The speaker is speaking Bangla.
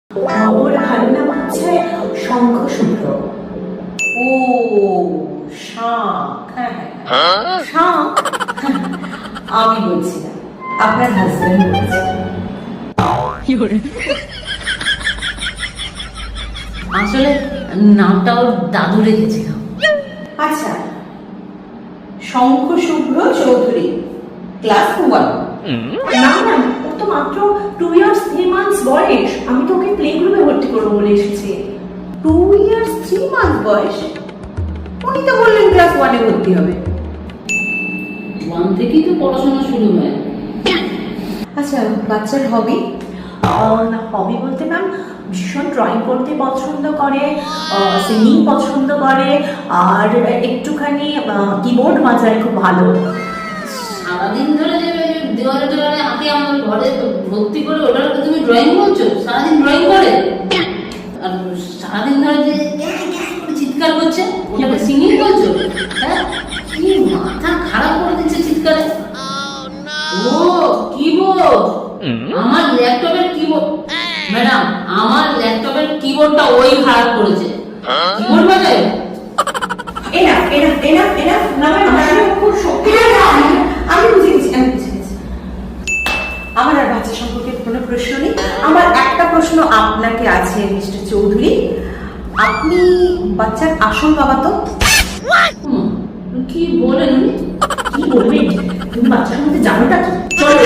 ওর ভালো নাম হচ্ছে শঙ্খ শুভ্র। ও শাঁখ, হ্যাঁ শাঁখ? আমি বলছি না, আপনার হাজবেন্ড বলছে। আসলে নামটা ওর দাদু রেখেছিল। আচ্ছা, শঙ্খ শুভ্র চৌধুরী, ক্লাস 1। না না, ও তো মাত্র 2 years 3 months বয়স। আমি তো ওকে প্লে গ্রুপে ভর্তি করবো বলে এসেছি। 2 years 3 months বয়স? উনি তো বললেন ক্লাস 1 এ ভর্তি হবে। 1 থেকেই তো পড়াশোনা শুরু হয়। আচ্ছা, বাচ্চার হবি? হবি বলতে ম্যাম ভীষণ ড্রয়িং করতে পছন্দ করে, সিঙ্গিং পছন্দ করে, আর একটুখানি কিবোর্ড বাজায় খুব ভালো। সারাদিন ধরে যে দেওয়ালে দেওয়ালে আঁকে আমার ঘরে ভর্তি করে ওটার তুমি ড্রয়িং বলছো? সারাদিন ড্রয়িং করে আর সারাদিন ধরে যে করে চিৎকার করছে ওটাকে সিঙ্গিং বলছো? হ্যাঁ, কি মাথা খারাপ করে দিচ্ছে চিৎকারে। ও কিবোর্ড, আমার ল্যাপটপের কিবোর্ড। ম্যাডাম, আমার ল্যাপটপের কিবোর্ডটা ওই খারাপ করেছে। কিবোর্ড বাজায়? খুব শক্তি। আমি বুঝে গেছি, আমি বুঝে গেছি। আমার আর বাচ্চা সম্পর্কে কোনো প্রশ্ন নেই। আমার একটা প্রশ্ন আপনাকে আছে মিস্টার চৌধুরী, আপনি বাচ্চার আসল বাবা তো? কি বলেন? কি বলবেন? তুমি বাচ্চার মধ্যে জানোটা কি? চলো।